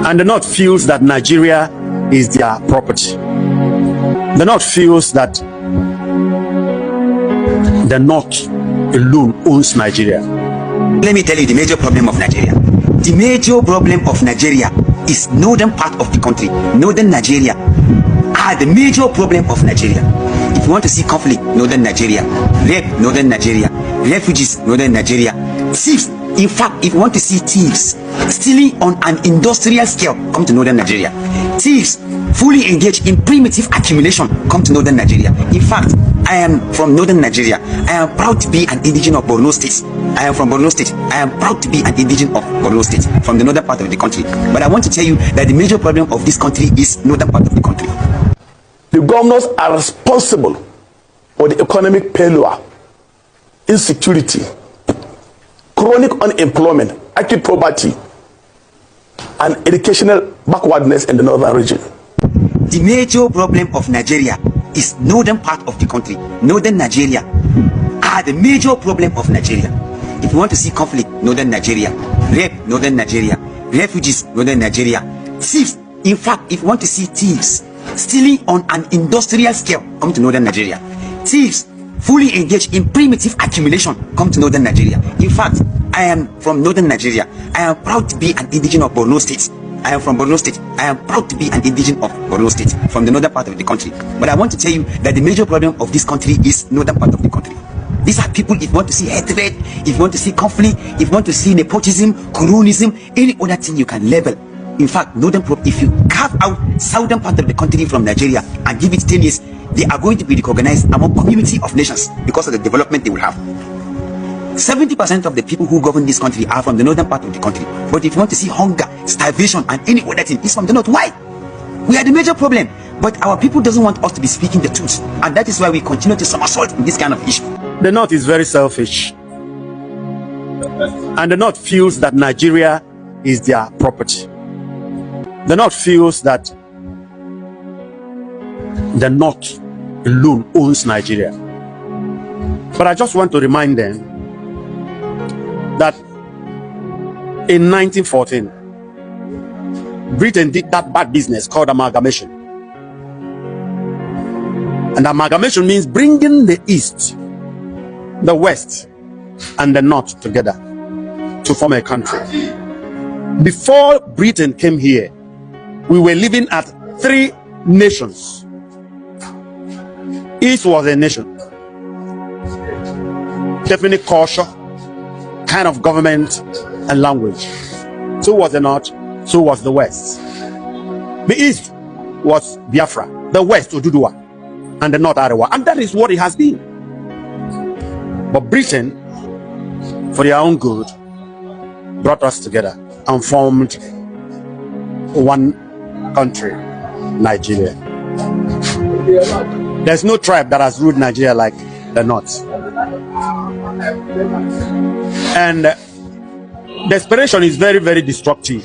And the North feels that Nigeria is their property. The North feels that the North alone owns Nigeria. Let me tell you the major problem of Nigeria. The major problem of Nigeria is northern part of the country. Northern Nigeria are the major problem of Nigeria. If you want to see conflict, northern Nigeria. Rape, northern Nigeria. Refugees, northern Nigeria. Thieves. In fact, if you want to see thieves stealing on an industrial scale, come to northern Nigeria. Thieves fully engaged in primitive accumulation, come to northern Nigeria. In fact, I am from northern Nigeria. I am proud to be an indigenous of Borno State. I am from Borno State. I am proud to be an indigenous of Borno State, from the northern part of the country. But I want to tell you that the major problem of this country is northern part of the country. The governors are responsible for the economic failure, insecurity, chronic unemployment, acute poverty, and educational backwardness in the northern region. The major problem of Nigeria is northern part of the country. Northern Nigeria are the major problem of Nigeria. If you want to see conflict, northern Nigeria. Rape, northern Nigeria. Refugees, northern Nigeria. Thieves. In fact, if you want to see thieves stealing on an industrial scale, come to northern Nigeria. Thieves fully engaged in primitive accumulation, come to northern Nigeria. In fact, I am from northern Nigeria. I am proud to be an indigenous of Borno State. I am from Borno State. I am proud to be an indigenous of Borno State, from the northern part of the country. But I want to tell you that the major problem of this country is northern part of the country. These are people, if you want to see hatred, if you want to see conflict, if you want to see nepotism, cronyism, any other thing you can level. In fact, if you carve out southern part of the country from Nigeria and give it 10 years, they are going to be recognized among community of nations because of the development they will have. 70% of the people who govern this country are from the northern part of the country. But if you want to see hunger, starvation, and any other thing, it's from the north. Why? We are the major problem. But our people doesn't want us to be speaking the truth. And that is why we continue to somersault in this kind of issue. The North is very selfish. And the North feels that Nigeria is their property. The North feels that the North alone owns Nigeria. But I just want to remind them that in 1914, Britain did that bad business called amalgamation. And amalgamation means bringing the East, the West, and the North together to form a country. Before Britain came here, we were living at 3 nations. East was a nation, definitely culture, kind of government, and language. So was the North, so was the West. The East was Biafra, the West Oduduwa, and the North Arewa, and that is what it has been. But Britain, for their own good, brought us together and formed one country, Nigeria. There's no tribe that has ruled Nigeria like the North. And desperation is very, very destructive.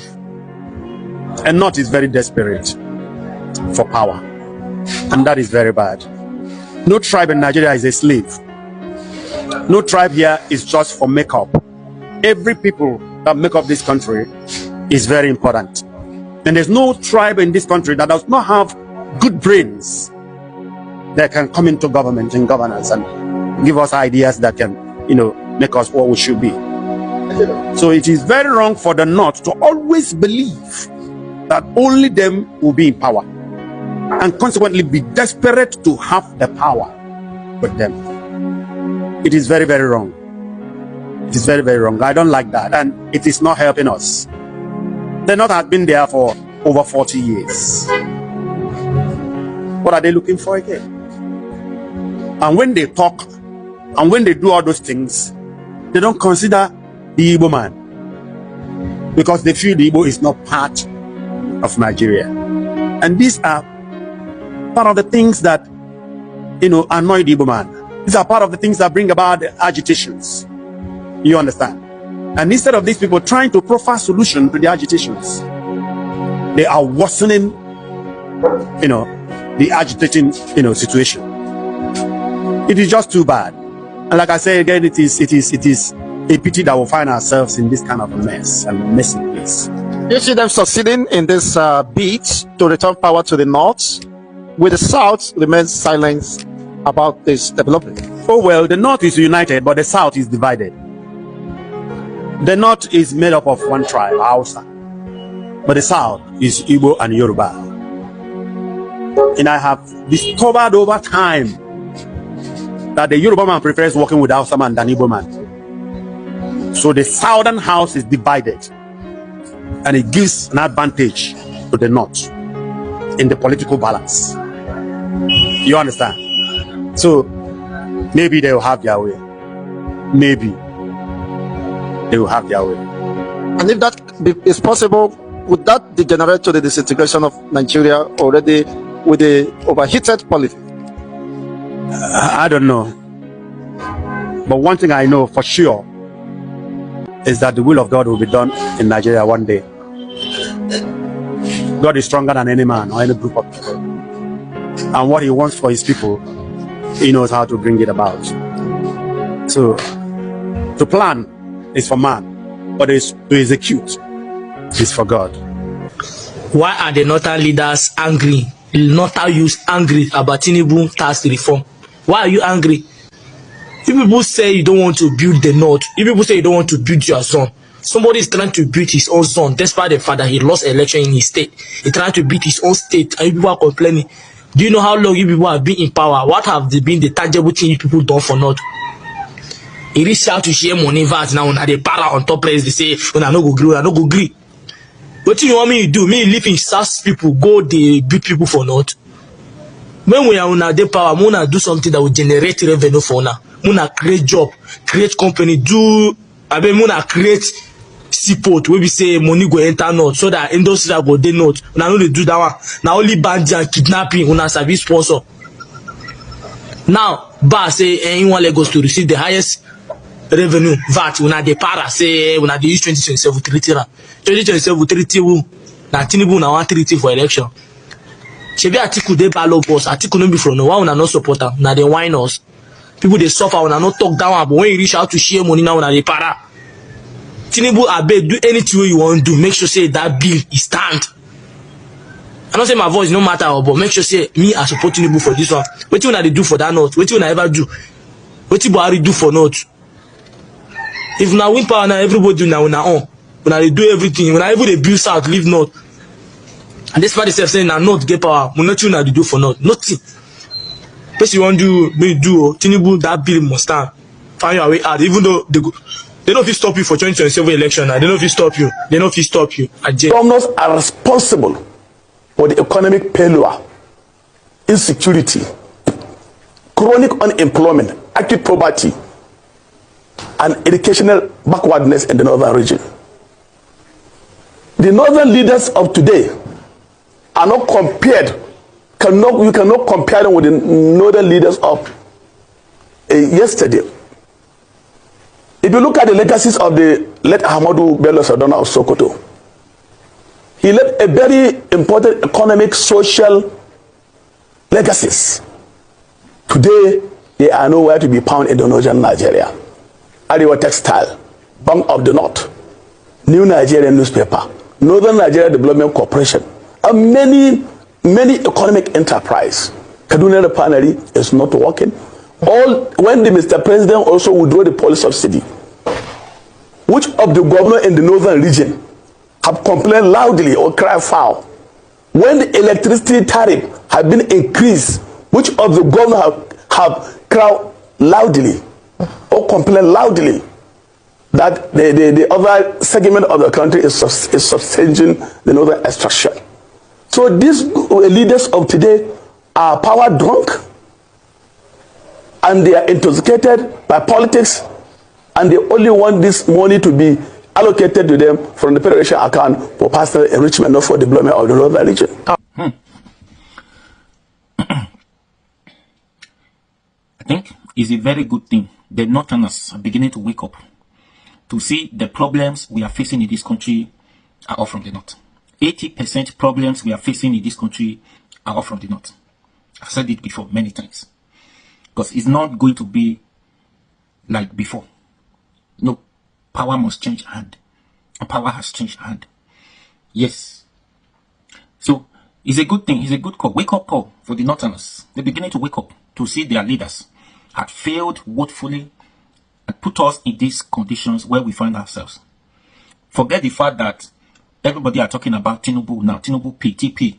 And North is very desperate for power. And that is very bad. No tribe in Nigeria is a slave. No tribe here is just for makeup. Every people that make up this country is very important. And there's no tribe in this country that does not have good brains that can come into government and governance and give us ideas that can, make us what we should be. So it is very wrong for the North to always believe that only them will be in power, and consequently be desperate to have the power with them. It is very, very wrong. It is very, very wrong. I don't like that, and it is not helping us. The North has been there for over 40 years. What are they looking for again? And when they talk and when they do all those things, they don't consider the Igbo man, because they feel the Igbo is not part of Nigeria. And these are part of the things that annoy the Igbo man. These are part of the things that bring about the agitations. You understand? And instead of these people trying to proffer solution to the agitations, they are worsening the agitating situation. It is just too bad. And like I say again, it is a pity that we'll find ourselves in this kind of a mess and messy place. You see them succeeding in this bid to return power to the North, with the South remains silent about this development. Oh well, the North is united, but the South is divided. The North is made up of one tribe, Hausa, but the South is Igbo and Yoruba. And I have discovered over time that the Yoruba man prefers working with Hausa man than Igbo man. So the Southern House is divided, and it gives an advantage to the North in the political balance. You understand? So maybe they will have their way. Maybe they will have their way. And if that is possible, would that degenerate to the disintegration of Nigeria already with the overheated politics? I don't know. But one thing I know for sure is that the will of God will be done in Nigeria one day. God is stronger than any man or any group of people. And what he wants for his people, he knows how to bring it about. So, to plan is for man, but to execute is for God. Why are the northern leaders angry? Northern youth angry about Tinubu tax reform? Why are you angry? If people say you don't want to build the North, if people say you don't want to build your zone, somebody is trying to build his own zone despite the fact that he lost election in his state. He's trying to build his own state, and people are complaining. Do you know how long you people have been in power? What have been the tangible things you people done for North? It is hard to share money VAT now. Now they para on top place. They say, "When I no go gree, I no go gree." What do you want me to do? Me live in South people, go the big people for North. When we are on the power, we wanna do something that will generate revenue for now. We wanna create job, create company, we wanna create seaport where we say money go enter North so that industry go dey North. Una no dey do that one. Now only bandit and kidnapping una service sponsor. Now, Ba say anyone Lagos to receive the highest revenue VAT. Una dey para say una dey use 2027 treaty. 2027 treaty na Tinubu na one treaty for election. Shebi Atiku dey ballot boss. Atiku no be from no. Why una no support am? Una dey whine us. People dey suffer. Una no talk that one. But when you reach out to share money now, una dey para. Tinubu, abeg, do anything you want to do. Make sure say that bill is stand. I don't say my voice no matter, but make sure say me I support Tinubu for this one. What you wanna do for that North? What you wanna ever do? What you Buhari do for North? If una win power now, everybody now una own. Una dey do everything. Una even dey build South, leave North. And this party self saying na North get power. Nothing una dey do for North. Nothing. Person you want do, me do. Tinubu, that bill must stand. Find your way out. Even though they don't fit stop you for 2027 election. They don't fit stop you. They don't fit stop you. Governors are responsible for the economic failure, insecurity, chronic unemployment, acute poverty, and educational backwardness in the northern region. The northern leaders of today are not compared. You cannot compare them with the northern leaders of yesterday. If you look at the legacies of the late Ahmadu Bello Sardauna of Sokoto, he left a very important economic, social legacies. Today, they are nowhere to be found in the northern Nigeria. Ariwa Textile, Bank of the North, New Nigerian Newspaper, Northern Nigeria Development Corporation, and many economic enterprise. Kaduna Refinery is not working. When the Mr. President also withdrew the police subsidy, which of the governors in the northern region have complained loudly or cried foul? When the electricity tariff have been increased, which of the governors have cried loudly or complained loudly that the other segment of the country is subsidizing the northern extraction? So these leaders of today are power drunk, and they are intoxicated by politics, and they only want this money to be allocated to them from the federation account for personal enrichment, not for development of the northern region. I think it's a very good thing. The Northerners are beginning to wake up to see the problems we are facing in this country are all from the North. 80% problems we are facing in this country are all from the North. I've said it before many times. Because it's not going to be like before. No, power must change hand. And power has changed hand. Yes. So it's a good thing. It's a good call. Wake up call for the Northerners. They're beginning to wake up to see their leaders had failed woefully and put us in these conditions where we find ourselves. Forget the fact that everybody are talking about Tinubu now, Tinubu PTP.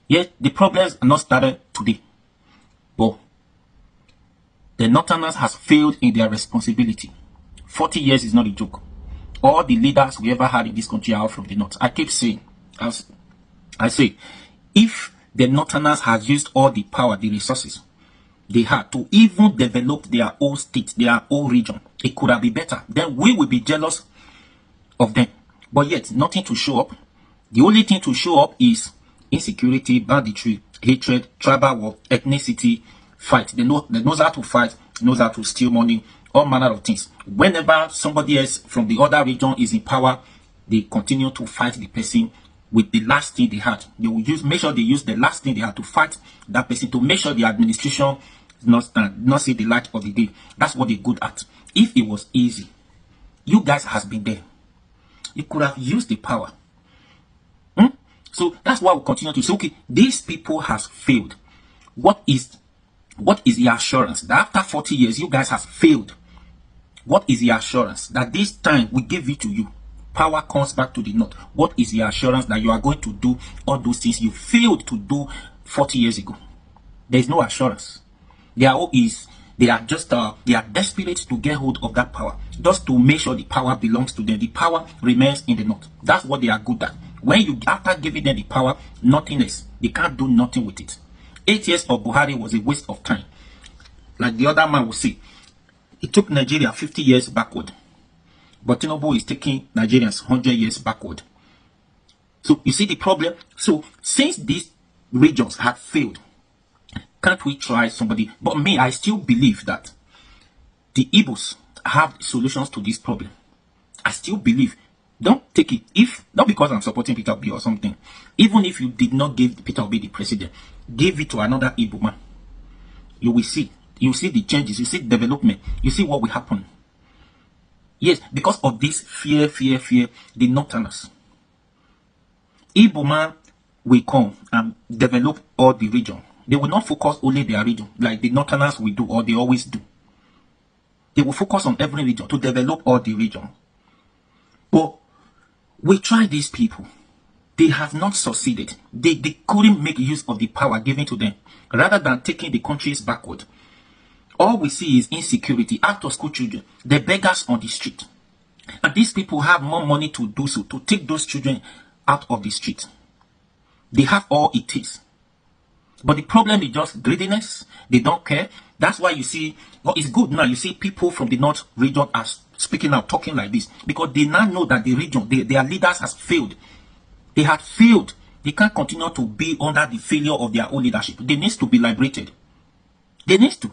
Yet the problems are not started today. But the Northerners has failed in their responsibility. 40 years is not a joke. All the leaders we ever had in this country are from the North. I keep saying, as I say, if the Northerners had used all the power, the resources they had to even develop their own state, their own region, it could have been better. Then we will be jealous of them. But yet, nothing to show up. The only thing to show up is insecurity, banditry, hatred, tribal war, ethnicity, fight. They knows how to fight, knows how to steal money, all manner of things. Whenever somebody else from the other region is in power, they continue to fight the person with the last thing they had. They will make sure they use the last thing they had to fight that person to make sure the administration not see the light of the day. That's what they're good at. If it was easy, you guys has been there. You could have used the power. So that's why we continue to say, okay, these people has failed. What is the assurance that after 40 years you guys have failed? What is the assurance that this time we give it to you? Power comes back to the North. What is the assurance that you are going to do all those things you failed to do 40 years ago? There is no assurance. They are desperate to get hold of that power, just to make sure the power belongs to them. The power remains in the North. That's what they are good at. When you, after giving them the power, nothing else, they can't do nothing with it. 8 years of Buhari was a waste of time. Like the other man will say, it took Nigeria 50 years backward. But Tinubu is taking Nigerians 100 years backward. So you see the problem? So since these regions have failed, can't we try somebody? But me, I still believe that the Igbos have solutions to this problem. I still believe. Don't take it, if not because I'm supporting Peter Obi or something. Even if you did not give Peter Obi the president, give it to another Igbo man. You will see. You see the changes. You see the development. You see what will happen. Yes, because of this fear, the Northerners. Igbo man will come and develop all the region. They will not focus only their region like the Northerners will do, or they always do. They will focus on every region to develop all the region. But we try these people. They have not succeeded. They couldn't make use of the power given to them. Rather than taking the countries backward, all we see is insecurity, out-of-school children, the beggars on the street. And these people have more money to do so, to take those children out of the street. They have all it takes. But the problem is just greediness. They don't care. That's why you see, well, it's good now. You see people from the North region are speaking out, talking like this, because they now know that the region, their leaders has failed. They had failed. They can't continue to be under the failure of their own leadership. They need to be liberated. They need to.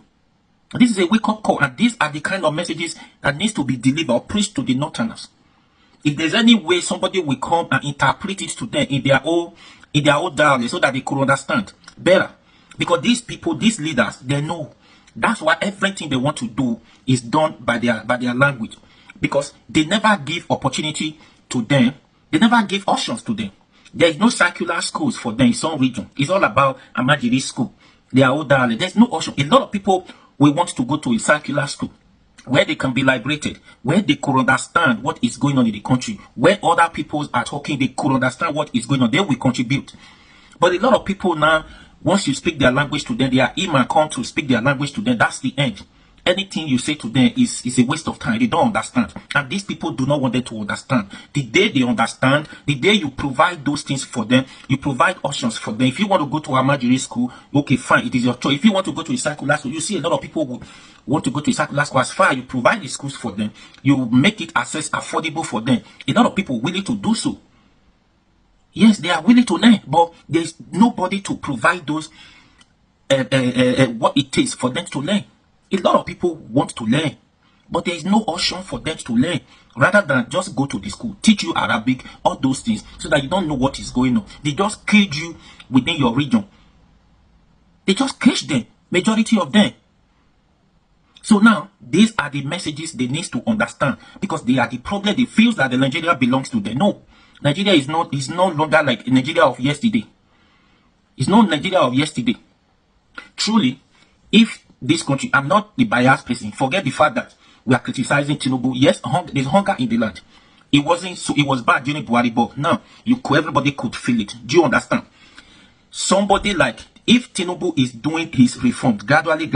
This is a wake-up call, and these are the kind of messages that needs to be delivered or preached to the Northerners. If there's any way somebody will come and interpret it to them in their own dialect so that they could understand better. Because these people, these leaders, they know. That's why everything they want to do is done by their language. Because they never give opportunity to them. They never give options to them. There is no circular schools for them in some region. It's all about Amajiri school. Their own dialect. There's no option. A lot of people will want to go to a circular school where they can be liberated, where they could understand what is going on in the country, where other people are talking, they could understand what is going on. They will contribute. But a lot of people now, once you speak their language to them, their email come to speak their language to them, that's the end. Anything you say to them is a waste of time. They don't understand. And these people do not want them to understand. The day they understand, the day you provide those things for them, you provide options for them. If you want to go to a Amajiri school, okay, fine, it is your choice. If you want to go to a circular school, you see a lot of people who want to go to a circular school. As far as you provide the schools for them, you make it affordable for them. A lot of people willing to do so. Yes, they are willing to learn, but there is nobody to provide those what it takes for them to learn. A lot of people want to learn, but there is no option for them to learn. Rather than just go to the school, teach you Arabic, all those things, so that you don't know what is going on. They just cage you within your region. They just cage them, majority of them. So now, these are the messages they need to understand, because they are the problem. They feel that the Nigeria belongs to them. No, Nigeria is no longer like Nigeria of yesterday. It's not Nigeria of yesterday. Truly, if this country, I'm not the biased person, forget the fact that we are criticizing Tinubu. Yes, there's hunger in the land. It wasn't so, it was bad during Buhari, but now everybody could feel it. Do you understand? Somebody like, if Tinubu is doing his reform gradually,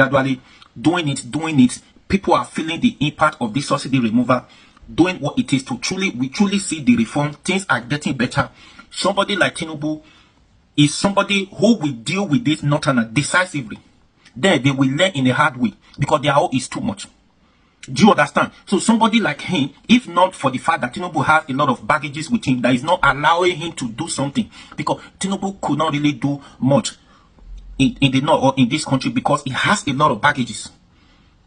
doing it, people are feeling the impact of this subsidy removal, doing what it is to we truly see the reform. Things are getting better. Somebody like Tinubu is somebody who will deal with this northerner decisively. Then they will learn in a hard way because their own is too much. Do you understand? So somebody like him, if not for the fact that Tinubu has a lot of baggages with him that is not allowing him to do something, because Tinubu could not really do much in the north or in this country because he has a lot of baggages.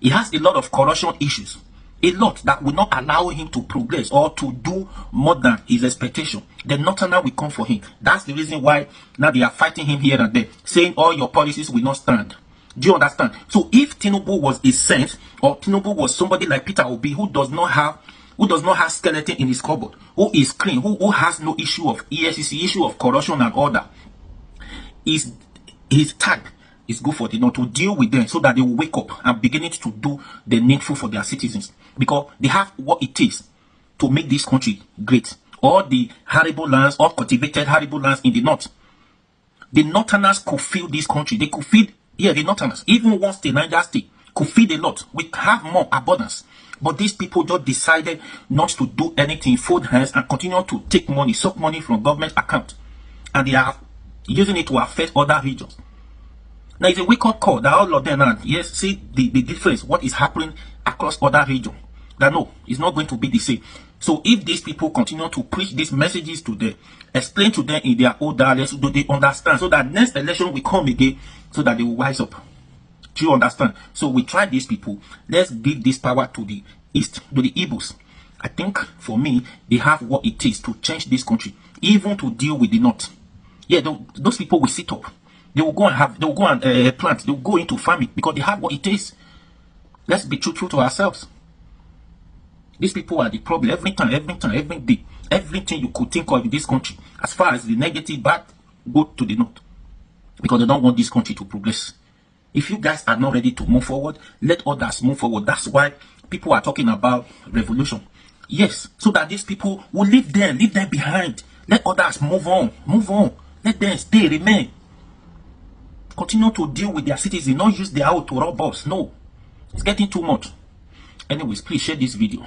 He has a lot of corruption issues, a lot that will not allow him to progress or to do more than his expectation. The northerner will come for him. That's the reason why now they are fighting him here and there, saying all your policies will not stand. Do you understand? So if Tinubu was a saint, or Tinubu was somebody like Peter Obi who does not have skeleton in his cupboard, who is clean, who has no issue of ESCC, issue of corruption and order, his type is good for the north to deal with them so that they will wake up and begin to do the needful for their citizens, because they have what it takes to make this country great. All the arable lands, all cultivated arable lands in the north, the northerners could feed this country. They could feed, yeah, the northerners, even one state, Niger State, could feed a lot. We have more abundance. But these people just decided not to do anything, fold hands, and continue to take money, suck money from government account. And they are using it to affect other regions. Now it's a wake-up call that all of them are, yes, see the difference, what is happening across other regions. That no, it's not going to be the same. So if these people continue to preach these messages to them, explain to them in their own dialects, so they understand, so that next election will come again, so that they will rise up. Do you understand? So we try these people. Let's give this power to the East, to the Igbos. I think for me, they have what it takes to change this country, even to deal with the North. Yeah, those people will sit up. They will go and plant. They will go into farming because they have what it takes. Let's be truthful to ourselves. These people are the problem every time, every day. Everything you could think of in this country, as far as the negative, bad, go to the North. Because they don't want this country to progress. If you guys are not ready to move forward, let others move forward. That's why people are talking about revolution. Yes, so that these people will leave them behind. Let others move on. Let them stay, remain. Continue to deal with their citizens, not use their own to rob us. No, it's getting too much. Anyways, please share this video.